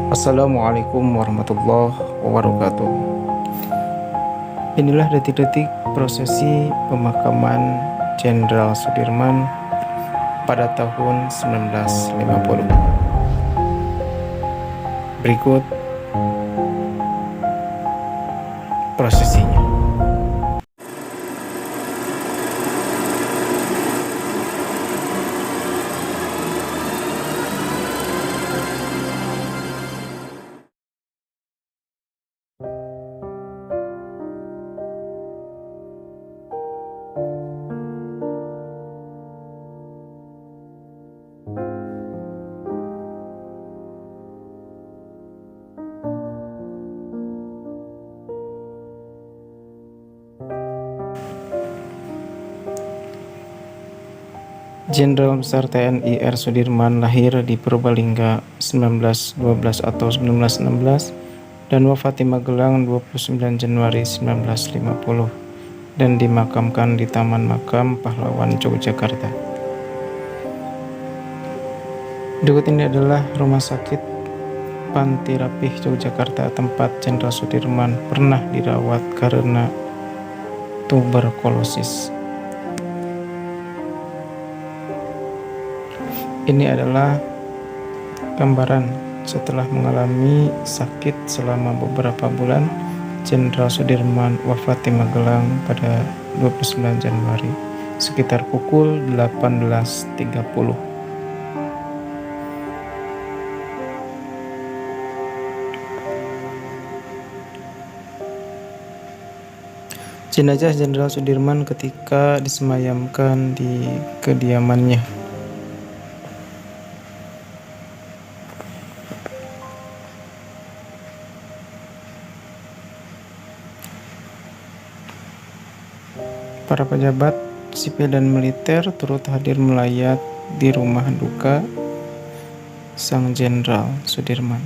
Assalamualaikum warahmatullahi wabarakatuh. Inilah detik-detik prosesi pemakaman Jenderal Sudirman pada tahun 1950. Berikut prosesinya. Jenderal Besar TNI R. Sudirman lahir di Purbalingga 1912 atau 1916 dan wafat di Magelang 29 Januari 1950 dan dimakamkan di Taman Makam Pahlawan Yogyakarta. Berikut ini adalah Rumah Sakit Panti Rapih Yogyakarta, tempat Jenderal Sudirman pernah dirawat karena tuberkulosis. Ini adalah gambaran setelah mengalami sakit selama beberapa bulan. Jenderal Sudirman wafat di Magelang pada 29 Januari sekitar pukul 18.30. Jenazah Jenderal Sudirman ketika disemayamkan di kediamannya. Para pejabat sipil dan militer turut hadir melayat di rumah duka Sang Jenderal Sudirman.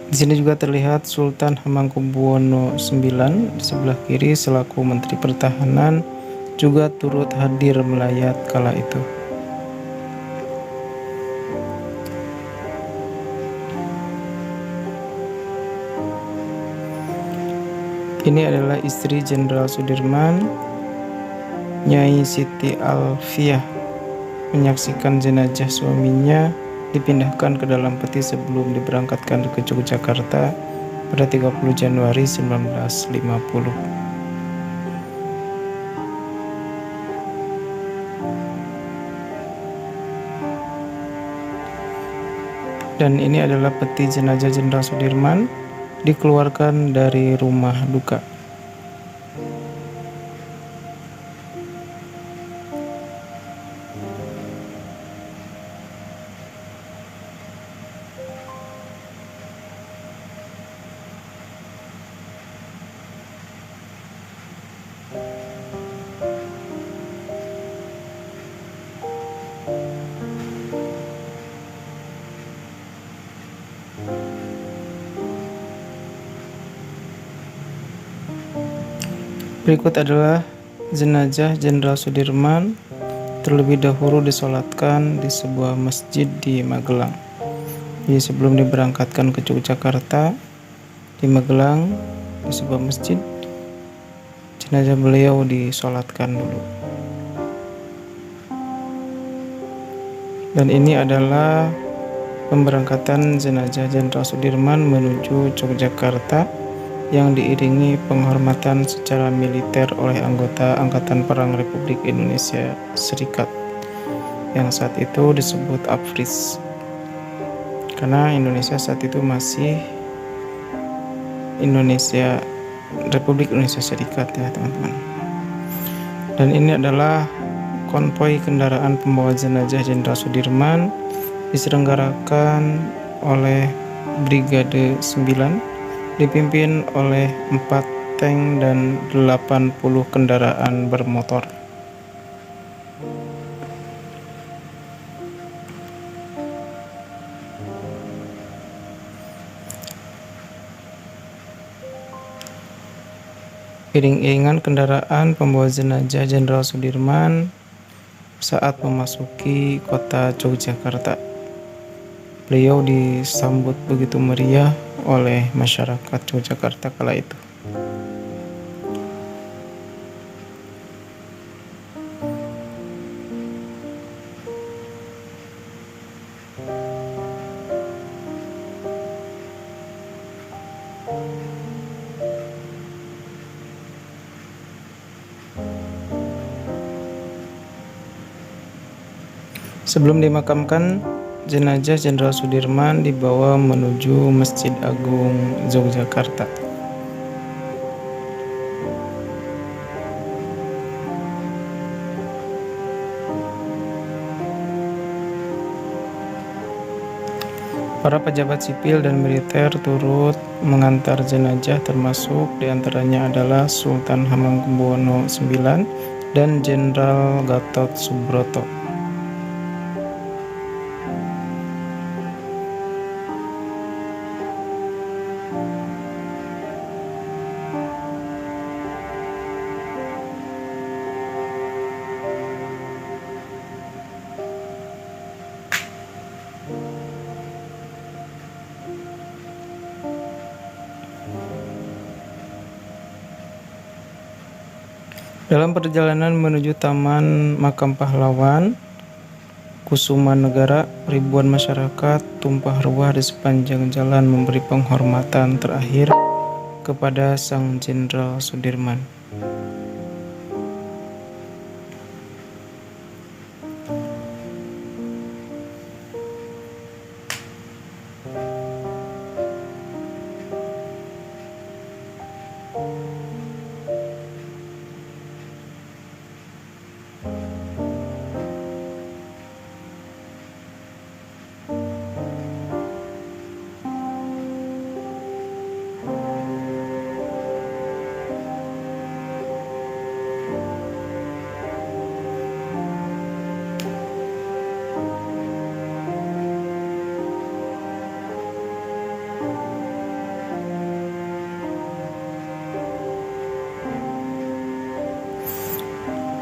Di sini juga terlihat Sultan Hamengkubuwono IX di sebelah kiri selaku Menteri Pertahanan juga turut hadir melayat kala itu. Ini adalah istri Jenderal Sudirman, Nyai Siti Alfiah, menyaksikan jenazah suaminya dipindahkan ke dalam peti sebelum diberangkatkan ke Yogyakarta pada 30 Januari 1950. Dan ini adalah peti jenazah Jenderal Sudirman dikeluarkan dari rumah duka. Berikut adalah jenazah Jenderal Sudirman terlebih dahulu disolatkan di sebuah masjid di Magelang. Jadi sebelum diberangkatkan ke Yogyakarta, di Magelang di sebuah masjid jenazah beliau disolatkan dulu. Dan ini adalah pemberangkatan jenazah Jenderal Sudirman menuju Yogyakarta yang diiringi penghormatan secara militer oleh anggota Angkatan Perang Republik Indonesia Serikat yang saat itu disebut APRIS, karena Indonesia saat itu masih Republik Indonesia Serikat ya teman-teman. Dan ini adalah konvoi kendaraan pembawa jenazah Jenderal Sudirman diselenggarakan oleh Brigade 9 dipimpin oleh 4 tank dan 80 kendaraan bermotor. Iring-iringan kendaraan pembawa jenazah Jenderal Sudirman saat memasuki kota Yogyakarta. Beliau disambut begitu meriah oleh masyarakat Yogyakarta kala itu. Sebelum dimakamkan, jenazah Jenderal Sudirman dibawa menuju Masjid Agung Yogyakarta. Para pejabat sipil dan militer turut mengantar jenazah, termasuk diantaranya adalah Sultan Hamengkubuwono IX dan Jenderal Gatot Subroto. Dalam perjalanan menuju Taman Makam Pahlawan Kusumanegara, ribuan masyarakat tumpah ruah di sepanjang jalan memberi penghormatan terakhir kepada Sang Jenderal Sudirman.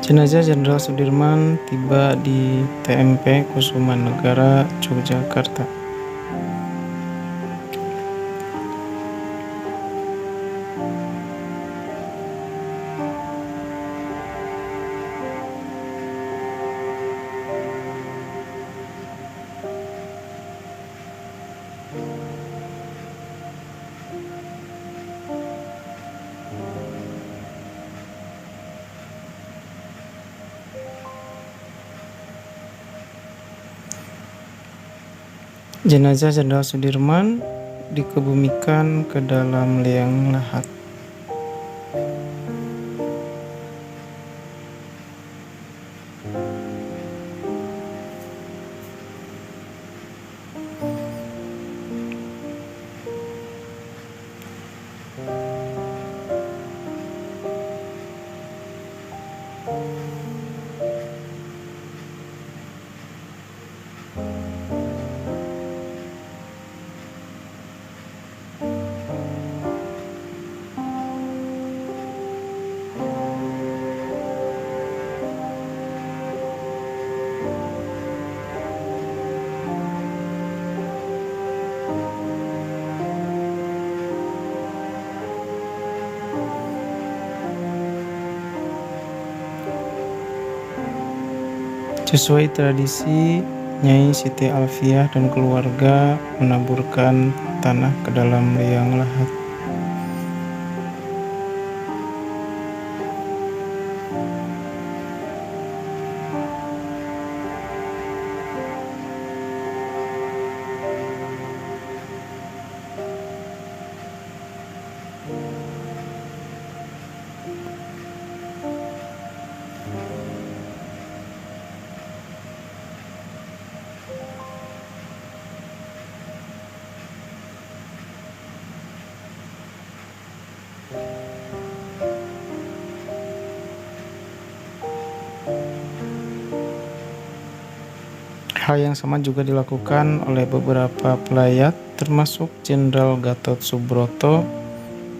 Jenazah Jenderal Sudirman tiba di TMP Kusumanegara, Yogyakarta. Jenazah Jenderal Sudirman dikebumikan ke dalam liang lahat. Sesuai tradisi, Nyai Siti Alfiah dan keluarga menaburkan tanah ke dalam liang lahat. Hal yang sama juga dilakukan oleh beberapa pelayat, termasuk Jenderal Gatot Subroto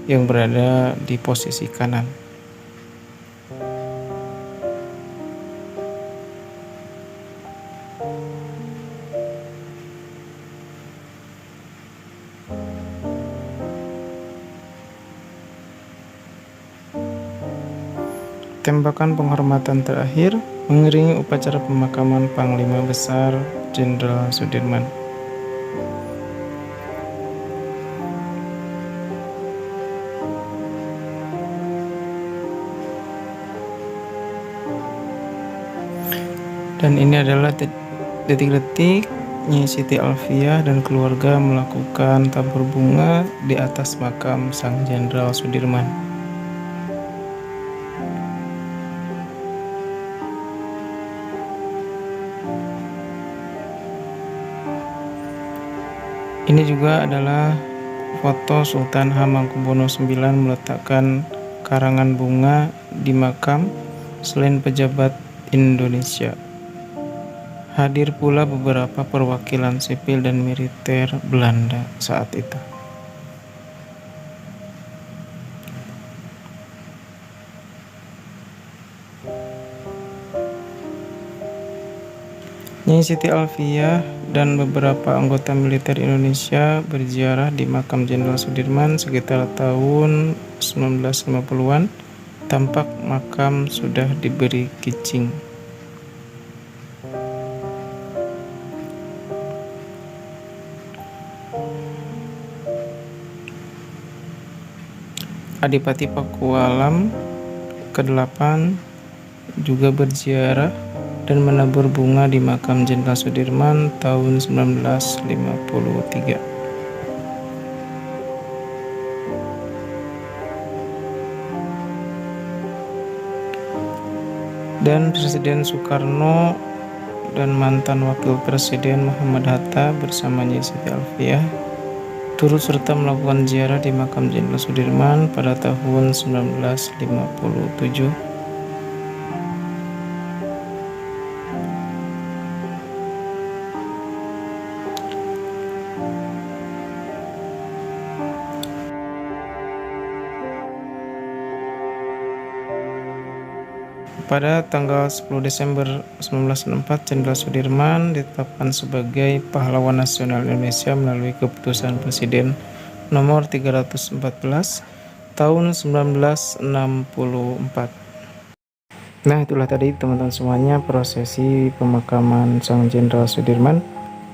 yang berada di posisi kanan. Tembakan penghormatan terakhir mengiringi upacara pemakaman Panglima Besar Jenderal Sudirman. Dan ini adalah detik-detik Nyi Siti Alfiah dan keluarga melakukan tabur bunga di atas makam Sang Jenderal Sudirman. Ini juga adalah foto Sultan Hamengkubuwono IX meletakkan karangan bunga di makam selain pejabat Indonesia. Hadir pula beberapa perwakilan sipil dan militer Belanda saat itu. Nyi Siti Alfiah dan beberapa anggota militer Indonesia berziarah di makam Jenderal Sudirman sekitar tahun 1950-an. Tampak makam sudah diberi kicing. Adipati Pakualam ke-8 juga berziarah dan menabur bunga di makam Jenderal Sudirman tahun 1953. Dan Presiden Soekarno dan mantan Wakil Presiden Muhammad Hatta bersama Nyi Siti Alfiah turut serta melakukan ziarah di makam Jenderal Sudirman pada tahun 1957. Pada tanggal 10 Desember 1964, Jenderal Sudirman ditetapkan sebagai pahlawan nasional Indonesia melalui keputusan Presiden nomor 314 tahun 1964. Nah, itulah tadi teman-teman semuanya prosesi pemakaman Sang Jenderal Sudirman.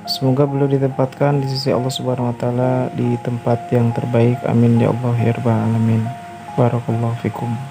Semoga beliau ditempatkan di sisi Allah Subhanahu wa taala di tempat yang terbaik. Amin ya Allah ya rabbal alamin. Barakallahu fikum.